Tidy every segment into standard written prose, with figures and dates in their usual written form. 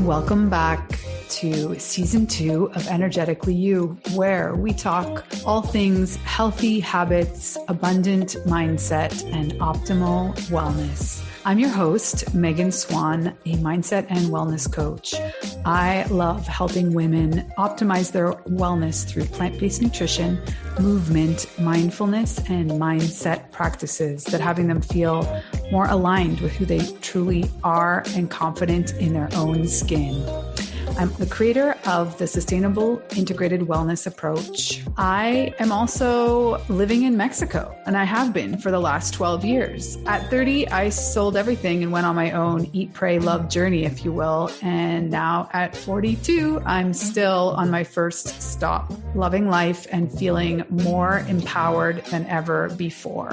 Welcome back to season 2 of Energetically You, where we talk all things healthy habits, abundant mindset, and optimal wellness. I'm your host, Megan Swan, a mindset and wellness coach. I love helping women optimize their wellness through plant-based nutrition, movement, mindfulness, and mindset practices that having them feel more aligned with who they truly are and confident in their own skin. I'm the creator of the Sustainable Integrated Wellness Approach. I am also living in Mexico, and I have been for the last 12 years. At 30, I sold everything and went on my own eat, pray, love journey, if you will. And now at 42, I'm still on my first stop, loving life and feeling more empowered than ever before.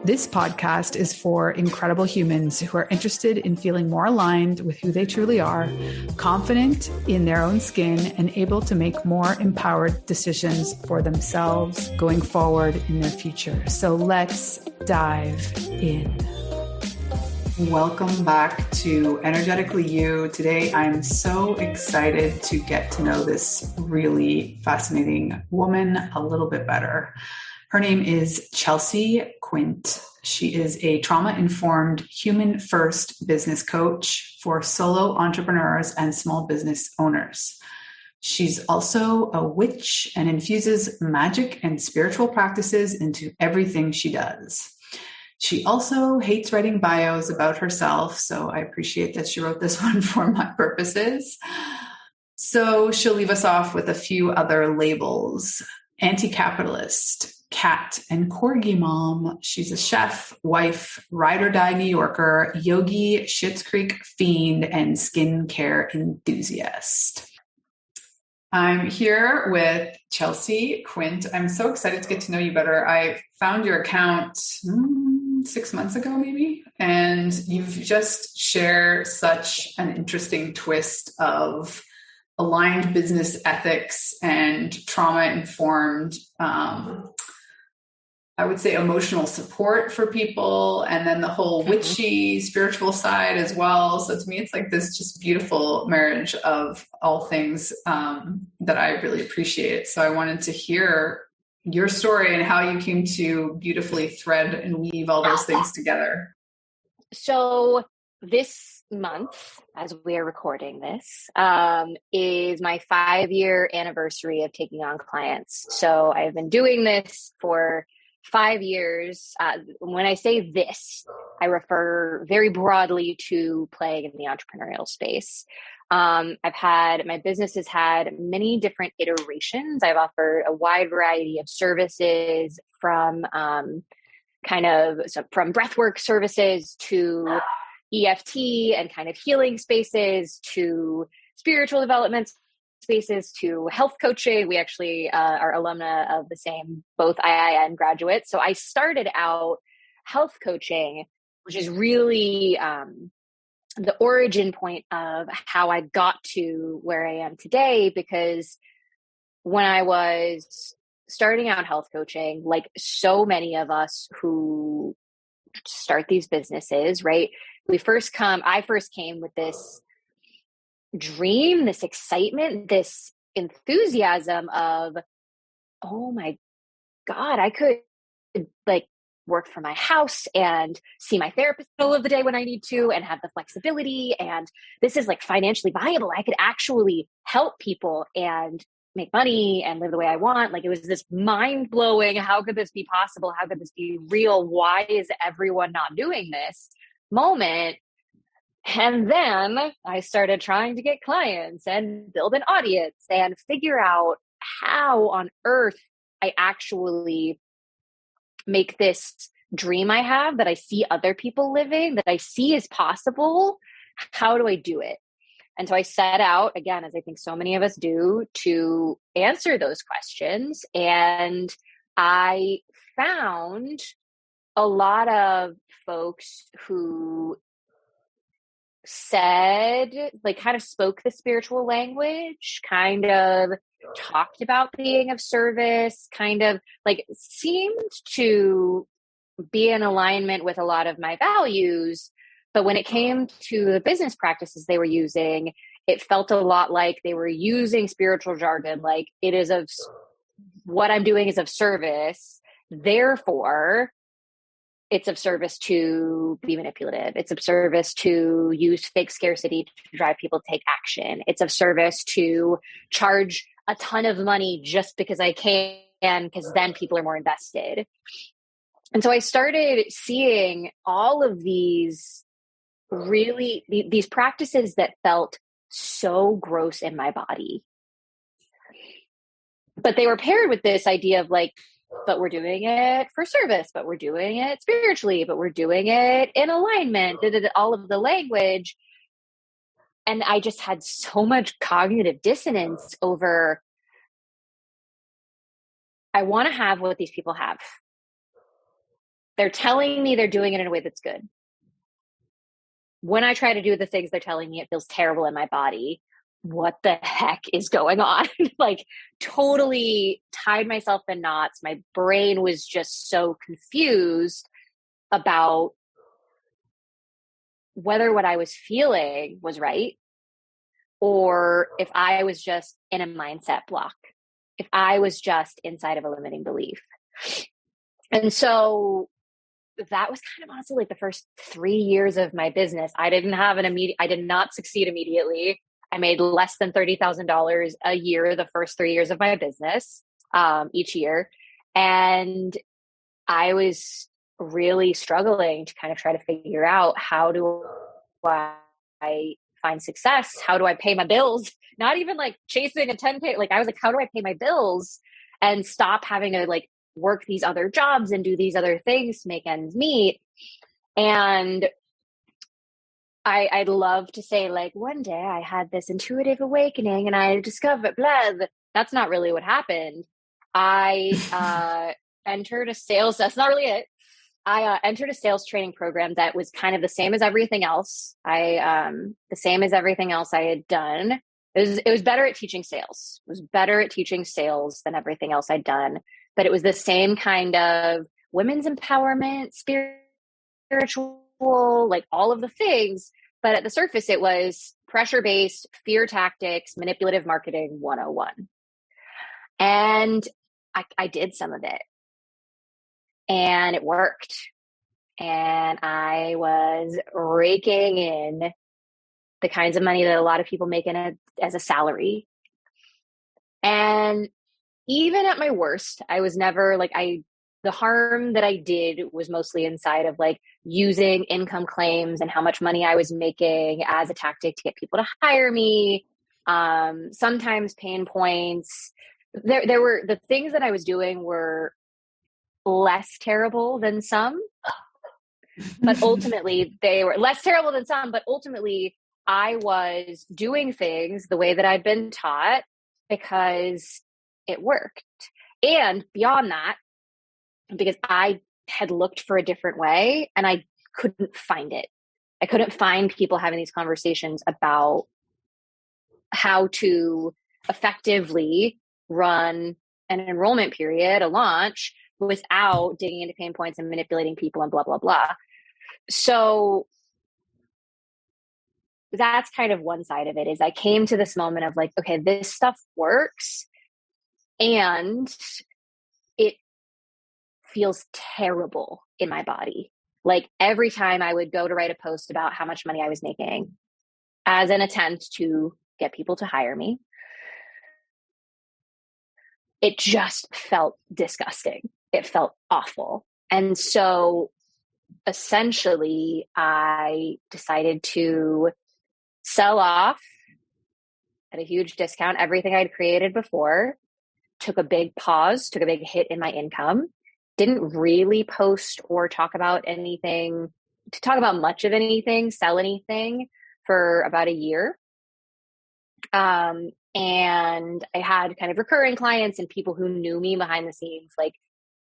This podcast is for incredible humans who are interested in feeling more aligned with who they truly are, confident in their own skin, and able to make more empowered decisions for themselves going forward in their future. So let's dive in. Welcome back to Energetically You. Today, I'm so excited to get to know this really fascinating woman a little bit better. Her name is Chelsea Quint. She is a trauma-informed, human-first business coach for solo entrepreneurs and small business owners. She's also a witch and infuses magic and spiritual practices into everything she does. She also hates writing bios about herself, so I appreciate that she wrote this one for my purposes. So she'll leave us off with a few other labels. Anti-capitalist, cat and corgi mom. She's a chef, wife, ride or die New Yorker, yogi, Schitt Creek fiend, and skincare enthusiast. I'm here with Chelsea Quint. I'm so excited to get to know you better. I found your account 6 months ago, maybe, and you've just shared such an interesting twist of aligned business ethics and trauma-informed, I would say emotional support for people, and then the whole witchy spiritual side as well. So to me, it's like this just beautiful marriage of all things that I really appreciate. So I wanted to hear your story and how you came to beautifully thread and weave all those things together. So this month, as we are recording this, is my 5-year anniversary of taking on clients. So I've been doing this for 5 years. When I say this, I refer very broadly to playing in the entrepreneurial space. My business has had many different iterations. I've offered a wide variety of services from from breathwork services to EFT and kind of healing spaces to spiritual development spaces to health coaching. We actually are alumna of the same, both IIN graduates. So I started out health coaching, which is really the origin point of how I got to where I am today, because when I was starting out health coaching, like so many of us who start these businesses, right? I first came with this dream, this excitement, this enthusiasm of, oh my God, I could like work from my house and see my therapist in the middle of the day when I need to and have the flexibility. And this is like financially viable. I could actually help people and make money and live the way I want. Like it was this mind blowing. How could this be possible? How could this be real? Why is everyone not doing this moment? And then I started trying to get clients and build an audience and figure out how on earth I actually make this dream I have that I see other people living, that I see is possible. How do I do it? And so I set out, again, as I think so many of us do, to answer those questions. And I found a lot of folks who said, like, kind of spoke the spiritual language, kind of talked about being of service, kind of like seemed to be in alignment with a lot of my values. But when it came to the business practices they were using, It felt a lot like they were using spiritual jargon, like it is of what I'm doing is of service. Therefore, it's of service to be manipulative. It's of service to use fake scarcity to drive people to take action. It's of service to charge a ton of money just because I can, because then people are more invested. And so I started seeing all of these these practices that felt so gross in my body. But they were paired with this idea of like, but we're doing it for service, but we're doing it spiritually, but we're doing it in alignment, all of the language. And I just had so much cognitive dissonance over, I want to have what these people have. They're telling me they're doing it in a way that's good. When I try to do the things they're telling me, it feels terrible in my body. What the heck is going on? Like totally tied myself in knots. My brain was just so confused about whether what I was feeling was right or if I was just in a mindset block, if I was just inside of a limiting belief. And so that was kind of honestly like the first 3 years of my business. I did not succeed immediately. I made less than $30,000 a year the first 3 years of my business, each year. And I was really struggling to kind of try to figure out, how do I find success? How do I pay my bills? Not even like chasing a 10K. Like I was like, how do I pay my bills and stop having to like work these other jobs and do these other things to make ends meet? And I'd love to say like one day I had this intuitive awakening and I discovered blah. That's not really what happened. I entered a sales. That's not really it. I entered a sales training program that was kind of the same as everything else. The same as everything else I had done. It was better at teaching sales. It was better at teaching sales than everything else I'd done. But it was the same kind of women's empowerment, spiritual, like all of the things. But at the surface, it was pressure-based, fear tactics, manipulative marketing 101. And I did some of it. And it worked. And I was raking in the kinds of money that a lot of people make in it as a salary. And even at my worst, I was never like, the harm that I did was mostly inside of like using income claims and how much money I was making as a tactic to get people to hire me. Sometimes pain points. There were, the things that I was doing were less terrible than some, but ultimately they were less terrible than some, but ultimately I was doing things the way that I'd been taught because it worked. And beyond that, because I had looked for a different way and I couldn't find it. I couldn't find people having these conversations about how to effectively run an enrollment period, a launch, without digging into pain points and manipulating people and blah, blah, blah. So that's kind of one side of it, is I came to this moment of like, okay, this stuff works and it feels terrible in my body. Like every time I would go to write a post about how much money I was making as an attempt to get people to hire me, it just felt disgusting. It felt awful. And so essentially I decided to sell off at a huge discount everything I'd created before, took a big pause, took a big hit in my income, didn't really post or talk about much of anything, sell anything for about a year. And I had kind of recurring clients and people who knew me behind the scenes. Like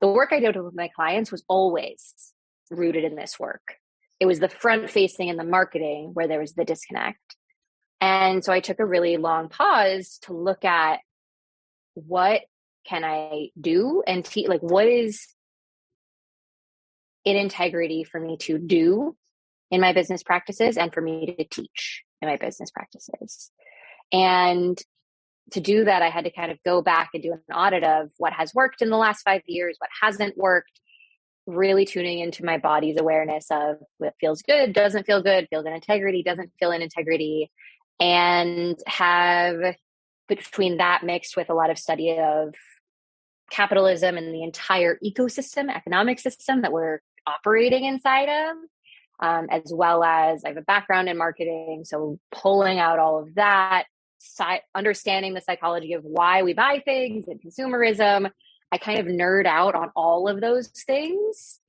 the work I did with my clients was always rooted in this work. It was the front facing and the marketing where there was the disconnect. And so I took a really long pause to look at what can I do and like what is in integrity for me to do in my business practices and for me to teach. in my business practices. And to do that, I had to kind of go back and do an audit of what has worked in the last 5 years, what hasn't worked, really tuning into my body's awareness of what feels good, doesn't feel good, feels in integrity, doesn't feel in integrity, and have between that mixed with a lot of study of capitalism and the entire ecosystem, economic system that we're operating inside of, as well as I have a background in marketing. So pulling out all of that, understanding the psychology of why we buy things and consumerism, I kind of nerd out on all of those things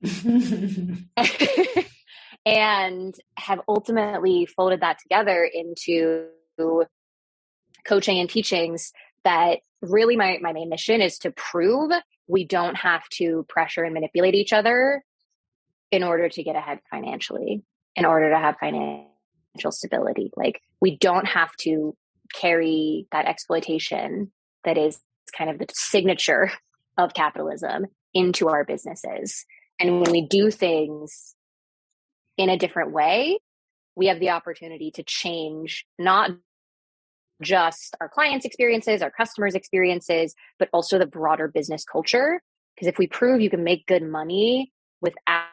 and have ultimately folded that together into coaching and teachings that really my main mission is to prove we don't have to pressure and manipulate each other in order to get ahead financially, in order to have financial stability. Like, we don't have to carry that exploitation that is kind of the signature of capitalism into our businesses. And when we do things in a different way, we have the opportunity to change not just our clients' experiences, our customers' experiences, but also the broader business culture. Because if we prove you can make good money without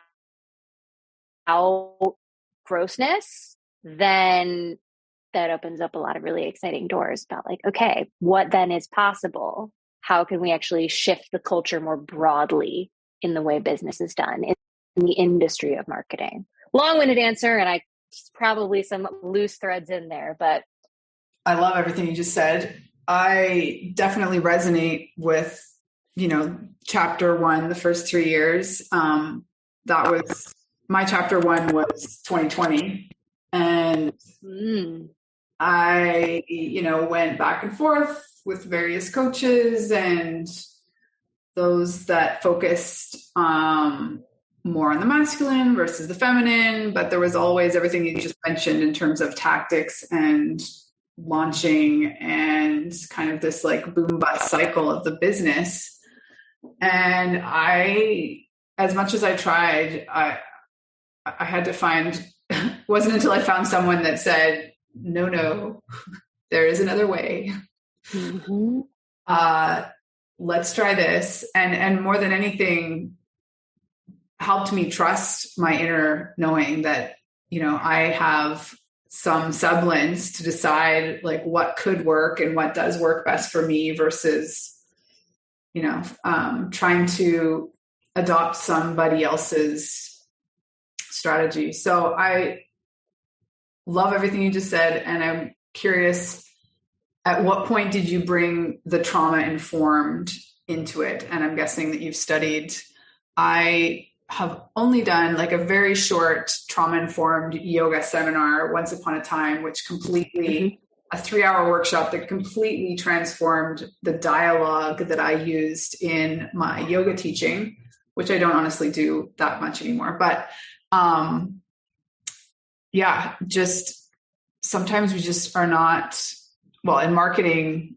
grossness, then that opens up a lot of really exciting doors about like, okay, what then is possible? How can we actually shift the culture more broadly in the way business is done in the industry of marketing? Long-winded answer, and probably some loose threads in there, but I love everything you just said. I definitely resonate with, chapter 1, the first 3 years. That was my chapter 1 was 2020. And I, went back and forth with various coaches and those that focused more on the masculine versus the feminine. But there was always everything you just mentioned in terms of tactics and launching and kind of this like boom bust cycle of the business. And as much as I tried, I had to find, it wasn't until I found someone that said, no, there is another way. Mm-hmm. Let's try this. And more than anything, helped me trust my inner knowing that, I have some semblance to decide like what could work and what does work best for me versus, trying to adopt somebody else's strategy. So I love everything you just said. And I'm curious, at what point did you bring the trauma informed into it? And I'm guessing that you've studied. I have only done like a very short trauma-informed yoga seminar once upon a time, which completely, a 3-hour workshop that completely transformed the dialogue that I used in my yoga teaching, which I don't honestly do that much anymore. But just sometimes we just are not, well, in marketing,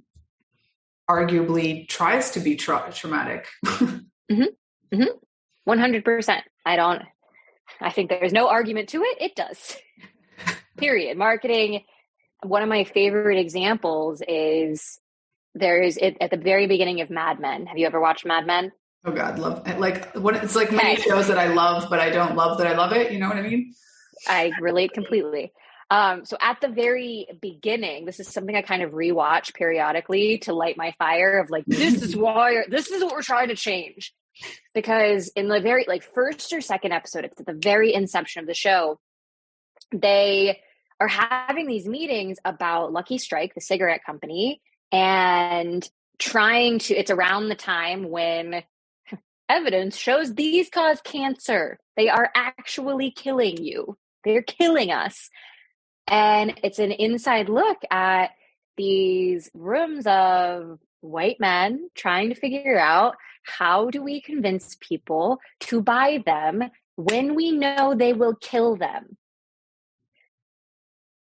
arguably tries to be traumatic. 100%. I think there's no argument to it. It does. Period. Marketing. One of my favorite examples is at the very beginning of Mad Men. Have you ever watched Mad Men? Oh God, love it. Like it's like many shows that I love, but I don't love that I love it. You know what I mean? I relate completely. So at the very beginning, this is something I kind of rewatch periodically to light my fire of like, this is what we're trying to change. Because in the very first or second episode, it's at the very inception of the show, they are having these meetings about Lucky Strike, the cigarette company, and it's around the time when evidence shows these cause cancer. They are actually killing you. They're killing us. And it's an inside look at these rooms of white men trying to figure out, how do we convince people to buy them when we know they will kill them?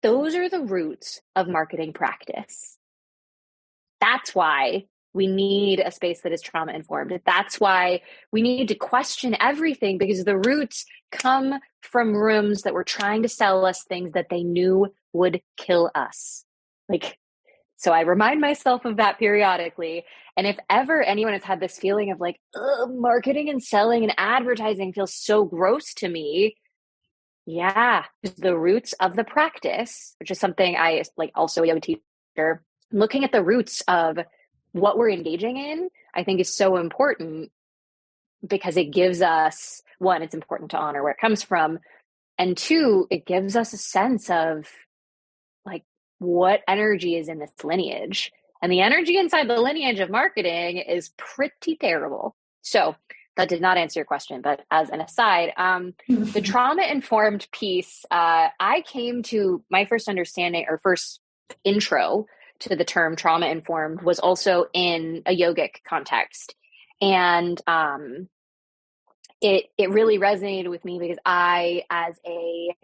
Those are the roots of marketing practice. That's why we need a space that is trauma informed. That's why we need to question everything, because the roots come from rooms that were trying to sell us things that they knew would kill us. Like, so I remind myself of that periodically. And if ever anyone has had this feeling of like, marketing and selling and advertising feels so gross to me, yeah, the roots of the practice, which is something I like, also a yoga teacher, looking at the roots of what we're engaging in, I think is so important, because it gives us, one, it's important to honor where it comes from. And two, it gives us a sense of like what energy is in this lineage. And the energy inside the lineage of marketing is pretty terrible. So that did not answer your question, but as an aside, the trauma-informed piece, I came to my first understanding or first intro to the term trauma-informed was also in a yogic context. And it really resonated with me because I, as a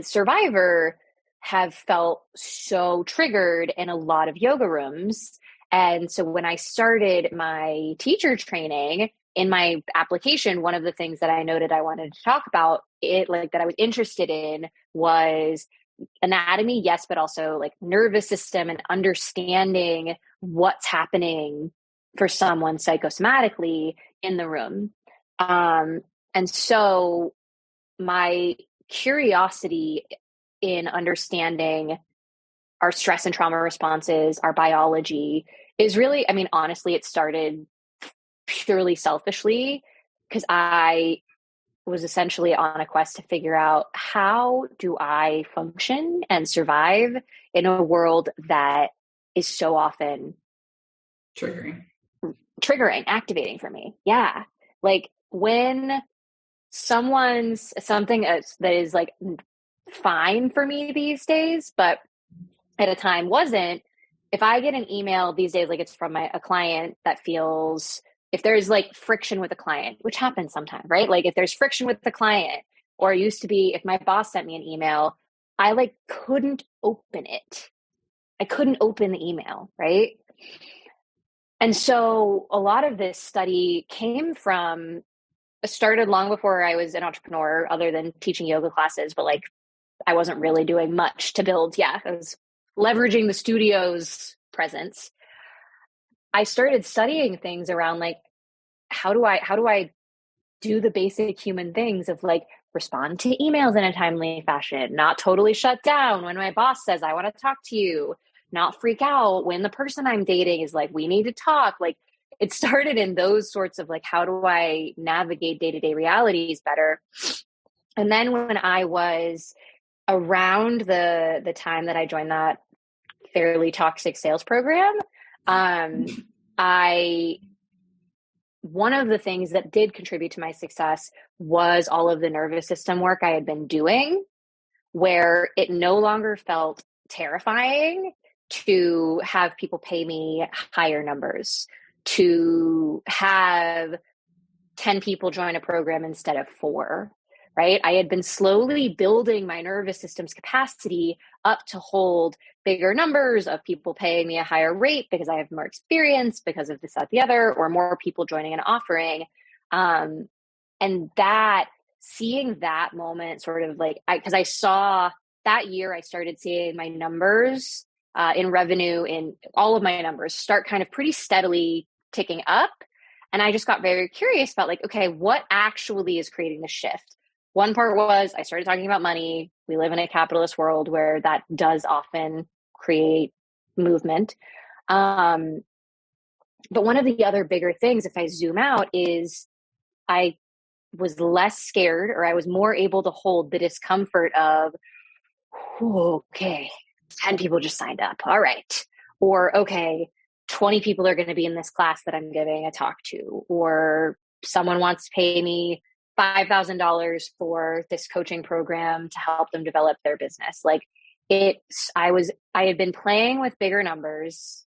survivor, have felt so triggered in a lot of yoga rooms. And so when I started my teacher training, in my application, one of the things that I noted I wanted to talk about, that I was interested in, was anatomy, yes, but also like nervous system and understanding what's happening for someone psychosomatically in the room. And so my curiosity in understanding our stress and trauma responses, our biology, is really, I mean, honestly, it started purely selfishly because I was essentially on a quest to figure out, how do I function and survive in a world that is so often triggering, activating for me. Yeah. Like when something that is like fine for me these days, but at a time wasn't, if I get an email these days, like it's from a client that feels, if there's like friction with a client, which happens sometimes, right? Like if there's friction with the client, or it used to be if my boss sent me an email, I like couldn't open it. I couldn't open the email, right? And so a lot of this study started long before I was an entrepreneur, other than teaching yoga classes, but like I wasn't really doing much to build. Yeah, I was leveraging the studio's presence. I started studying things around like, how do I do the basic human things of like respond to emails in a timely fashion, not totally shut down when my boss says, I want to talk to you, not freak out when the person I'm dating is like, we need to talk. Like it started in those sorts of like, how do I navigate day-to-day realities better? And then when I was around the time that I joined that fairly toxic sales program, one of the things that did contribute to my success was all of the nervous system work I had been doing, where it no longer felt terrifying to have people pay me higher numbers, to have 10 people join a program instead of 4, right? I had been slowly building my nervous system's capacity up to hold bigger numbers of people paying me a higher rate because I have more experience, because of this, that, the other, or more people joining an offering. And that, seeing that moment sort of like, because I saw that year, I started seeing my numbers in revenue, in all of my numbers start kind of pretty steadily ticking up. And I just got very curious about like, okay, what actually is creating the shift? One part was I started talking about money. We live in a capitalist world where that does often create movement. But one of the other bigger things, if I zoom out, is I was less scared, or I was more able to hold the discomfort of, okay, 10 people just signed up. All right. Or, okay, 20 people are going to be in this class that I'm giving a talk to, or someone wants to pay me $5,000 for this coaching program to help them develop their business. Like I had been playing with bigger numbers,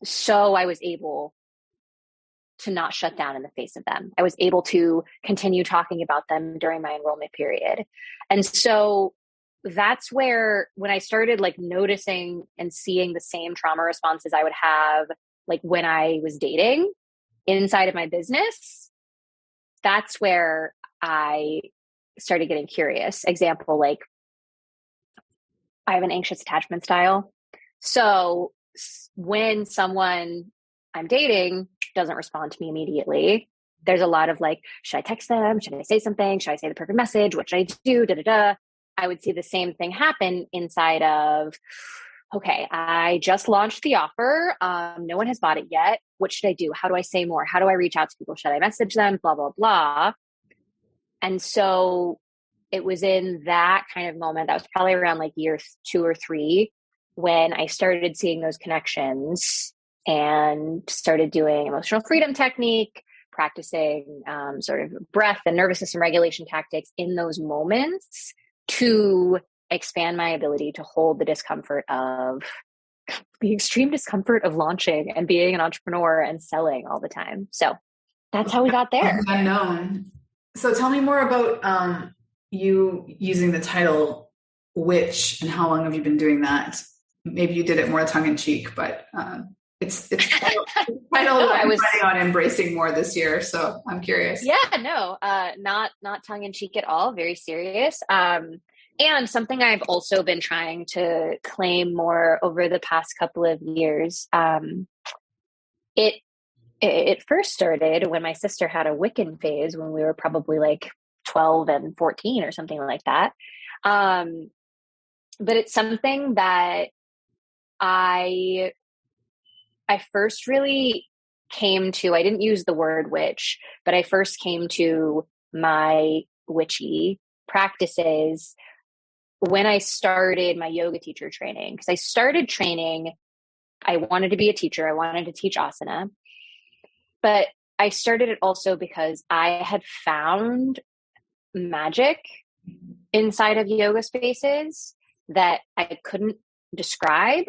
so I was able to not shut down in the face of them. I was able to continue talking about them during my enrollment period. And so that's where, when I started like noticing and seeing the same trauma responses I would have like when I was dating inside of my business, that's where I started getting curious. Example, like I have an anxious attachment style. So when someone I'm dating doesn't respond to me immediately, there's a lot of like, should I text them? Should I say something? Should I say the perfect message? What should I do? Da, da, da. I would see the same thing happen inside of, okay, I just launched the offer. No one has bought it yet. What should I do? How do I say more? How do I reach out to people? Should I message them? Blah, blah, blah. And so it was in that kind of moment, that was probably around like year 2 or 3, when I started seeing those connections and started doing emotional freedom technique, practicing sort of breath and nervous system regulation tactics in those moments to expand my ability to hold the discomfort of the extreme discomfort of launching and being an entrepreneur and selling all the time. So that's how we got there. Unknown. So tell me more about you using the title witch, and how long have you been doing that? Maybe you did it more tongue in cheek, but it's title that I'm planning on embracing more this year. So I'm curious. Yeah, no, not tongue in cheek at all. Very serious. And something I've also been trying to claim more over the past couple of years. It first started when my sister had a Wiccan phase when we were probably like 12 and 14 or something like that. But it's something that I first really came to. I didn't use the word witch, but I first came to my witchy practices when I started my yoga teacher training. Because I started training, I wanted to be a teacher. I wanted to teach asana. But I started it also because I had found magic inside of yoga spaces that I couldn't describe.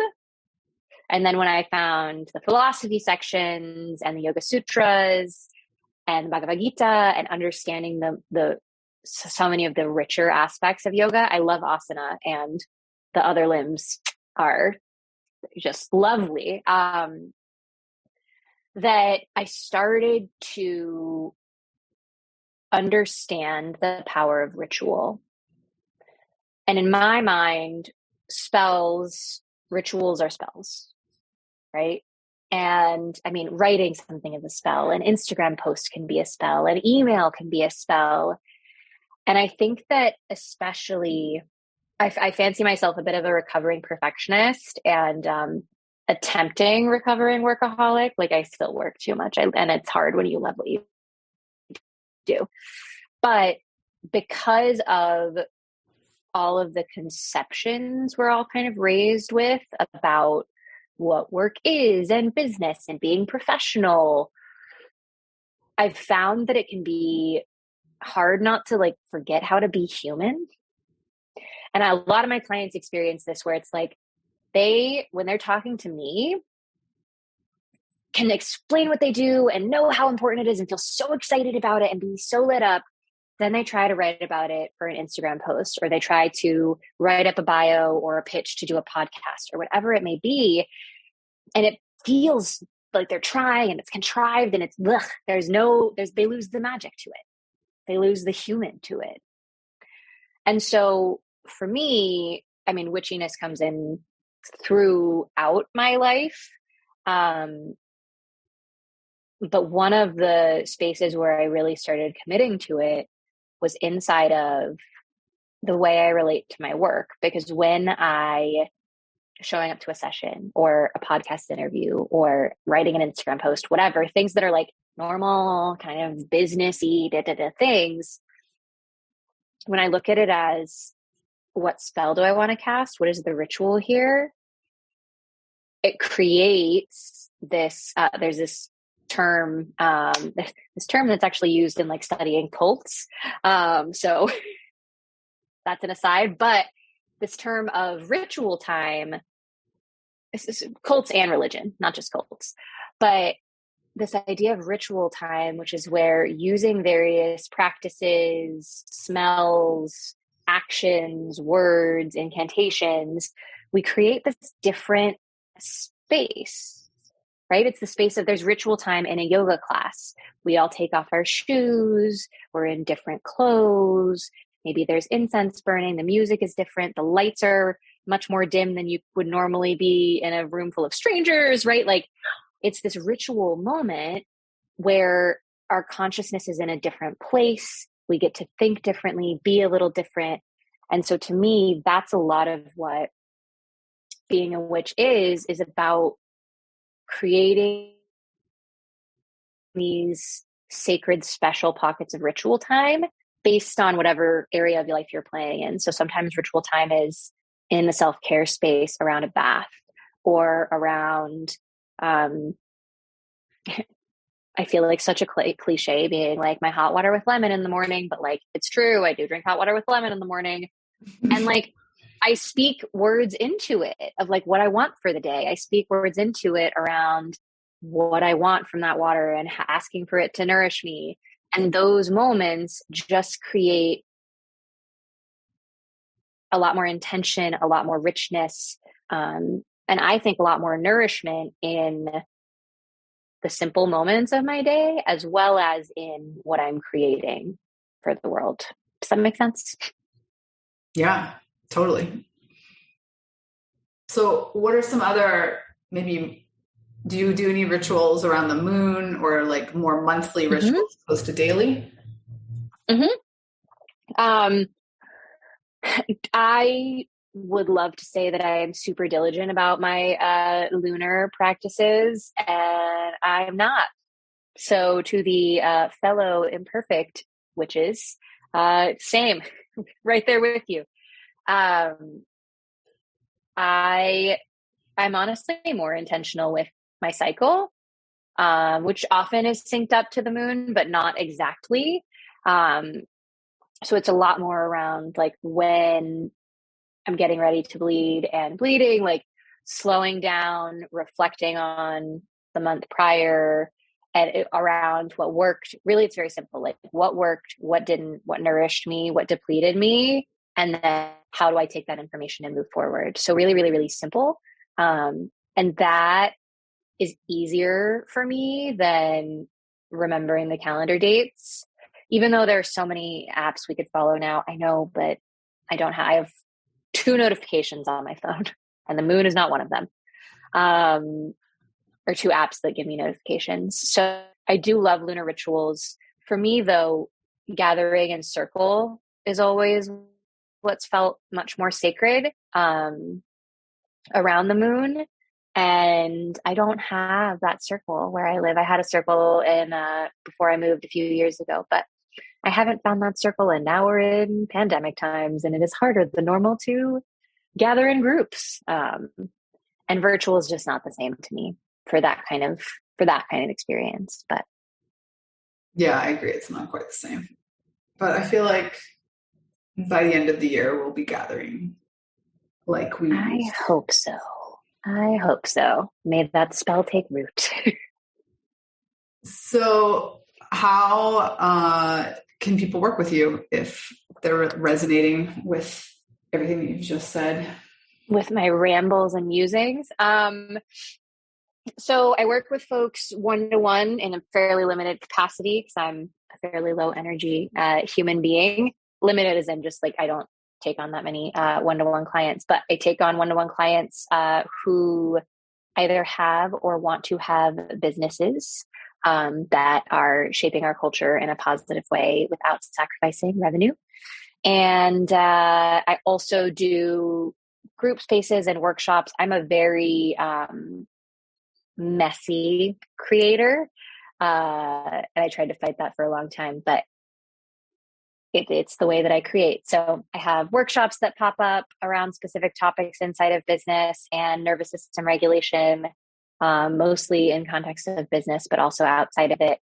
And then when I found the philosophy sections and the Yoga Sutras and the Bhagavad Gita and understanding the so many of the richer aspects of yoga, I love asana, and the other limbs are just lovely. That I started to understand the power of ritual. And in my mind, rituals are spells, right? And I mean, writing something is a spell, an Instagram post can be a spell, an email can be a spell. And I think that especially, I fancy myself a bit of a recovering perfectionist and attempting recovering workaholic. Like, I still work too much, and it's hard when you love what you do. But because of all of the conceptions we're all kind of raised with about what work is and business and being professional, I've found that it can be hard not to like forget how to be human. And a lot of my clients experience this, where it's like when they're talking to me, can explain what they do and know how important it is and feel so excited about it and be so lit up. Then they try to write about it for an Instagram post, or they try to write up a bio or a pitch to do a podcast or whatever it may be. And it feels like they're trying and it's contrived and it's, they lose the magic to it. They lose the human to it. And so for me, I mean, witchiness comes in throughout my life. But one of the spaces where I really started committing to it was inside of the way I relate to my work. Because when showing up to a session or a podcast interview or writing an Instagram post, whatever, things that are like normal kind of businessy things, when I look at it as, what spell do I want to cast? What is the ritual here? It creates this, there's this term, this term that's actually used in like studying cults. So that's an aside, but this term of ritual time, this is cults and religion, not just cults, but this idea of ritual time, which is where using various practices, smells, actions, words, incantations, we create this different space, right? It's the space of, there's ritual time in a yoga class. We all take off our shoes. We're in different clothes. Maybe there's incense burning. The music is different. The lights are much more dim than you would normally be in a room full of strangers, right? Like it's this ritual moment where our consciousness is in a different place. We get to think differently, be a little different. And so to me, that's a lot of what being a witch is about creating these sacred, special pockets of ritual time based on whatever area of your life you're playing in. So sometimes ritual time is in the self-care space around a bath or around, I feel like such a cliche being like my hot water with lemon in the morning, but like, it's true. I do drink hot water with lemon in the morning. And like, I speak words into it of like what I want for the day. I speak words into it around what I want from that water and asking for it to nourish me. And those moments just create a lot more intention, a lot more richness, and I think a lot more nourishment in the simple moments of my day, as well as in what I'm creating for the world. Does that make sense? Yeah, totally. So what are some other, maybe, do you do any rituals around the moon or like more monthly rituals opposed to daily? I would love to say that I am super diligent about my lunar practices, and I am not. So to the fellow imperfect witches, same, right there with you. I'm honestly more intentional with my cycle, which often is synced up to the moon, but not exactly. So it's a lot more around like when I'm getting ready to bleed and bleeding, like slowing down, reflecting on the month prior and around what worked. Really, it's very simple. Like what worked, what didn't, what nourished me, what depleted me, and then how do I take that information and move forward? So really, really, really simple. And that is easier for me than remembering the calendar dates. Even though there are so many apps we could follow now, I know, but I don't have, I have 2 notifications on my phone and the moon is not one of them. Or 2 apps that give me notifications. So I do love lunar rituals. For me though, gathering in circle is always what's felt much more sacred, around the moon. And I don't have that circle where I live. I had a circle in, before I moved a few years ago, but I haven't found that circle, and now we're in pandemic times and it is harder than normal to gather in groups. And virtual is just not the same to me for that kind of experience. But yeah, I agree. It's not quite the same, but I feel like by the end of the year, we'll be gathering like we I hope so. I hope so. May that spell take root. So how can people work with you if they're resonating with everything that you've just said? With my rambles and musings. So I work with folks one-to-one in a fairly limited capacity because I'm a fairly low energy human being. Limited as in just like I don't take on that many one-to-one clients, but I take on one-to-one clients who either have or want to have businesses that are shaping our culture in a positive way without sacrificing revenue. And I also do group spaces and workshops. I'm a very messy creator. And I tried to fight that for a long time, but it's the way that I create. So I have workshops that pop up around specific topics inside of business and nervous system regulation, mostly in context of business, but also outside of it.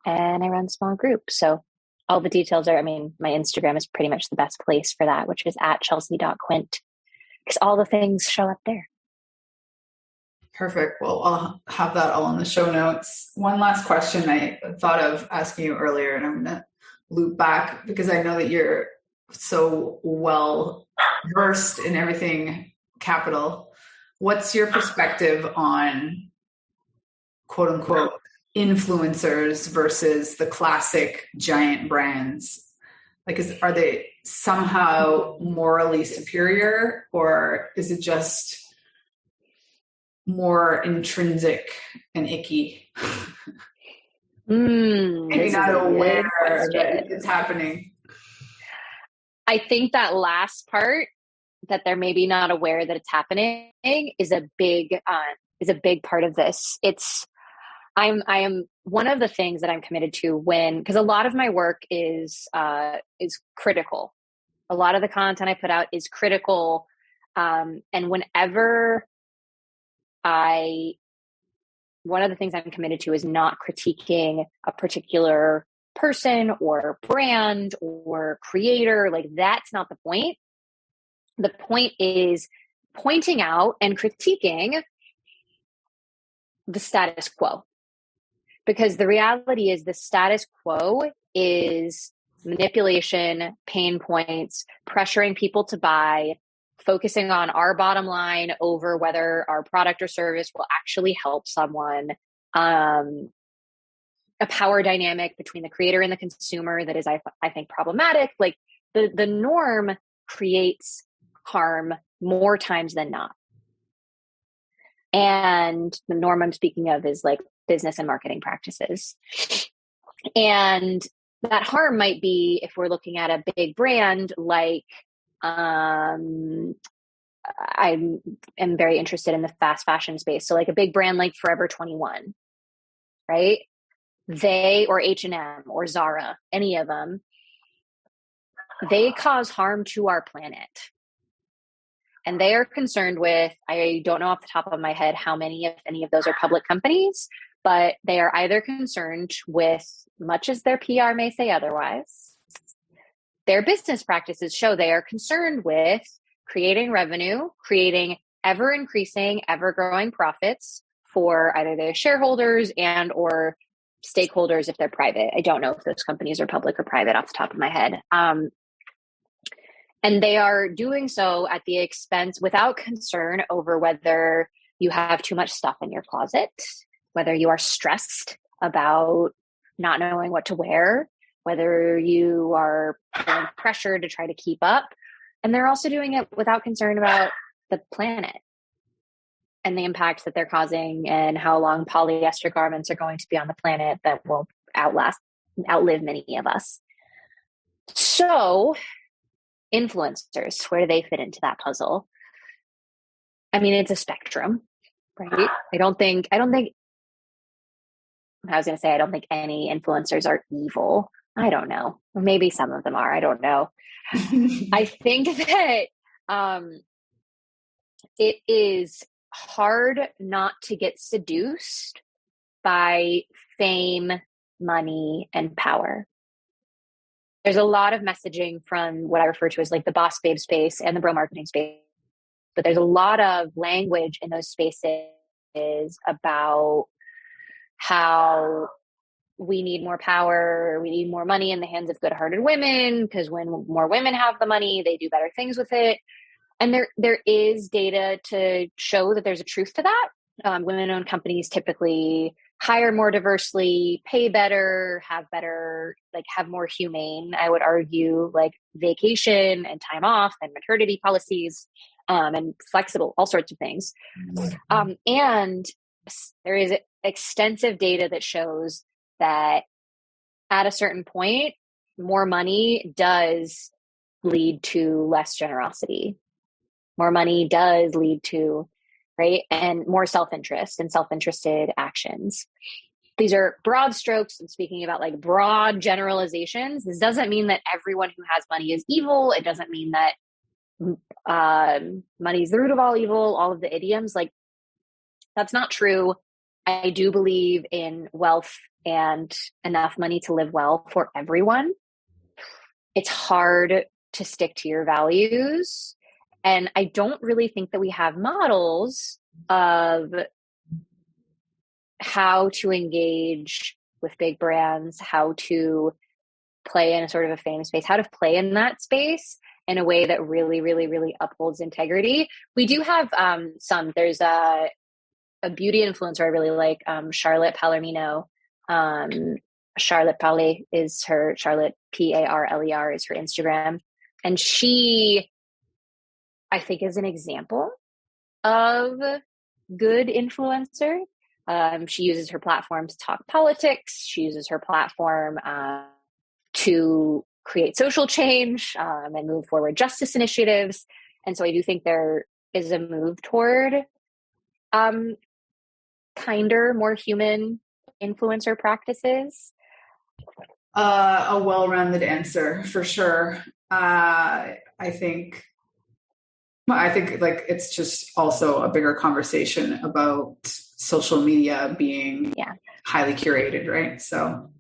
And I run small groups. So all the details are, my Instagram is pretty much the best place for that, which is at Chelsea.Quint, because all the things show up there. Perfect. Well, I'll have that all in the show notes. One last question I thought of asking you earlier, and I'm going to loop back because I know that you're so well versed in everything capital. What's your perspective on quote unquote influencers versus the classic giant brands? Like, are they somehow morally superior, or is it just more intrinsic and icky? Maybe not aware that it's happening. I think that last part, that they're maybe not aware that it's happening, is a big part of this. I am one of the things that I'm committed to because a lot of my work is critical. A lot of the content I put out is critical. And whenever one of the things I'm committed to is not critiquing a particular person or brand or creator. Like, that's not the point. The point is pointing out and critiquing the status quo. Because the reality is the status quo is manipulation, pain points, pressuring people to buy, focusing on our bottom line over whether our product or service will actually help someone, a power dynamic between the creator and the consumer that is, I think, problematic. Like, the norm creates harm more times than not. And the norm I'm speaking of is like business and marketing practices. And that harm might be, if we're looking at a big brand, like, I am very interested in the fast fashion space. So like a big brand like Forever 21, right? Or H&M or Zara, any of them, they cause harm to our planet. And they are concerned with, I don't know off the top of my head how many, if any of those are public companies, but they are either concerned with, much as their PR may say otherwise, their business practices show they are concerned with creating revenue, creating ever increasing, ever growing profits for either their shareholders and or stakeholders if they're private. I don't know if those companies are public or private off the top of my head. And they are doing so at the expense, without concern over whether you have too much stuff in your closet, whether you are stressed about not knowing what to wear, whether you are feeling pressure to try to keep up. And they're also doing it without concern about the planet and the impacts that they're causing and how long polyester garments are going to be on the planet that will outlive many of us. So influencers, where do they fit into that puzzle? I mean, it's a spectrum, right? I don't think any influencers are evil. I don't know. Maybe some of them are. I don't know. I think that it is hard not to get seduced by fame, money, and power. There's a lot of messaging from what I refer to as like the boss babe space and the bro marketing space, but there's a lot of language in those spaces about how we need more power, we need more money in the hands of good-hearted women, because when more women have the money, they do better things with it. And there is data to show that there's a truth to that. Women-owned companies typically hire more diversely, pay better, have more humane, I would argue, like vacation and time off and maternity policies, and flexible, all sorts of things. And there is extensive data that shows that at a certain point, more money does lead to less generosity. More money does lead to, right, and more self-interest and self-interested actions. These are broad strokes and speaking about like broad generalizations. This doesn't mean that everyone who has money is evil. It doesn't mean that money is the root of all evil, all of the idioms. Like, that's not true. I do believe in wealth and enough money to live well for everyone. It's hard to stick to your values. And I don't really think that we have models of how to engage with big brands, how to play in a sort of a fame space, how to play in that space in a way that really, really, really upholds integrity. We do have there's a beauty influencer I really like, Charlotte Palomino. Charlotte Parler is her, Charlotte Parler is her Instagram. And she, I think, is an example of good influencer. She uses her platform to talk politics. She uses her platform to create social change and move forward justice initiatives. And so I do think there is a move toward kinder, more human influencer practices. A well-rounded answer for sure. I think like it's just also a bigger conversation about social media being highly curated, right? So,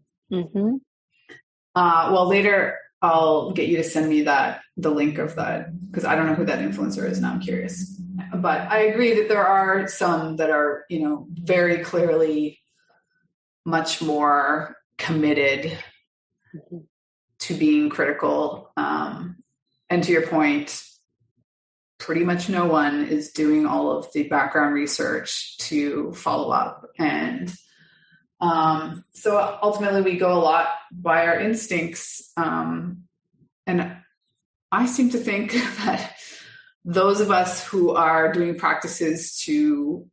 well, later I'll get you to send me the link of that, because I don't know who that influencer is. Now I'm curious. But I agree that there are some that are, very clearly much more committed to being critical. And to your point, pretty much no one is doing all of the background research to follow up. And so ultimately we go a lot by our instincts. And I seem to think that those of us who are doing practices to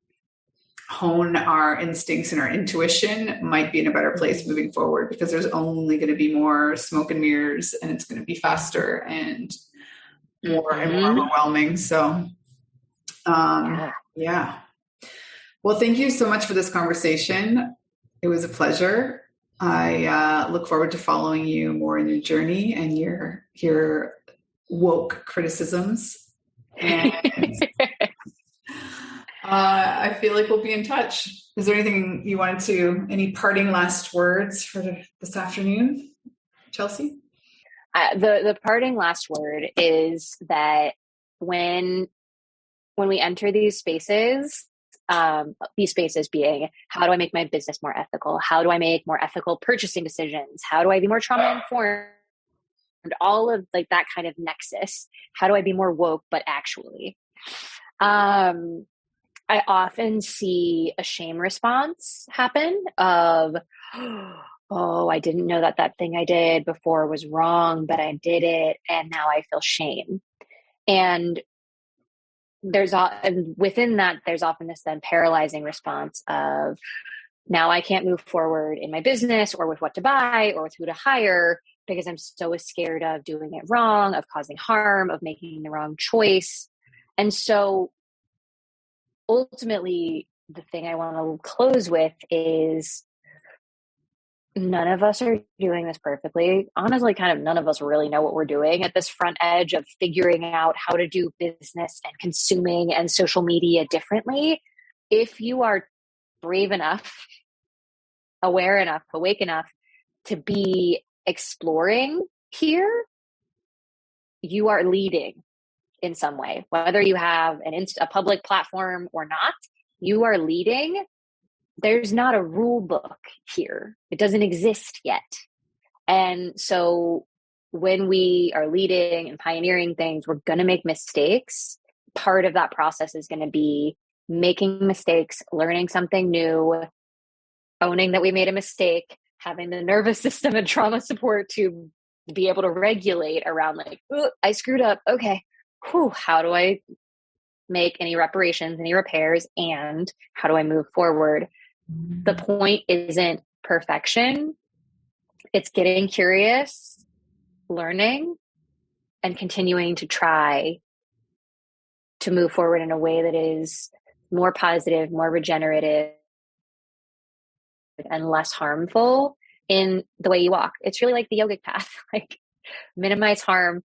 hone our instincts and our intuition might be in a better place moving forward, because there's only going to be more smoke and mirrors, and it's going to be faster and more and more overwhelming. So, yeah. Well, thank you so much for this conversation. It was a pleasure. I look forward to following you more in your journey and your woke criticisms. And I feel like we'll be in touch. Is there anything you wanted to, any parting last words for this afternoon, Chelsea? The parting last word is that when we enter these spaces being, how do I make my business more ethical? How do I make more ethical purchasing decisions? How do I be more trauma informed? All of like that kind of nexus. How do I be more woke, but actually? I often see a shame response happen of, oh, I didn't know that thing I did before was wrong, but I did it, and now I feel shame. And within that, there's often this then paralyzing response of, now I can't move forward in my business or with what to buy or with who to hire, because I'm so scared of doing it wrong, of causing harm, of making the wrong choice. And so ultimately, the thing I want to close with is, none of us are doing this perfectly. Honestly, kind of none of us really know what we're doing at this front edge of figuring out how to do business and consuming and social media differently. If you are brave enough, aware enough, awake enough to be exploring here, you are leading in some way. Whether you have a public platform or not, you are leading. There's not a rule book here. It doesn't exist yet. And so when we are leading and pioneering things, we're going to make mistakes. Part of that process is going to be making mistakes, learning something new, owning that we made a mistake, having the nervous system and trauma support to be able to regulate around like, I screwed up. Okay. How do I make any reparations, any repairs, and how do I move forward? The point isn't perfection. It's getting curious, learning, and continuing to try to move forward in a way that is more positive, more regenerative, and less harmful in the way you walk. It's really like the yogic path, like minimize harm,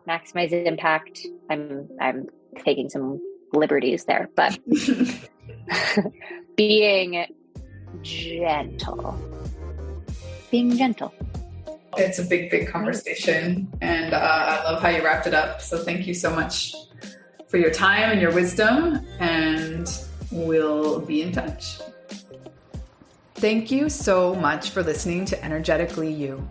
maximize impact. I'm taking some liberties there, but being gentle. It's a big conversation, and I love how you wrapped it up. So thank you so much for your time and your wisdom, and we'll be in touch. Thank you so much for listening to Energetically You.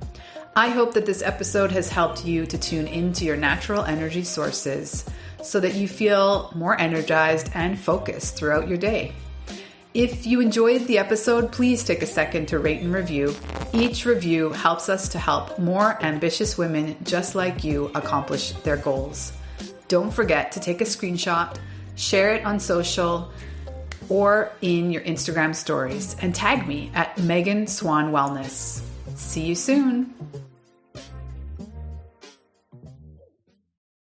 I hope that this episode has helped you to tune into your natural energy sources so that you feel more energized and focused throughout your day. If you enjoyed the episode, please take a second to rate and review. Each review helps us to help more ambitious women just like you accomplish their goals. Don't forget to take a screenshot, share it on social or in your Instagram stories, and tag me at Megan Swan Wellness. See you soon.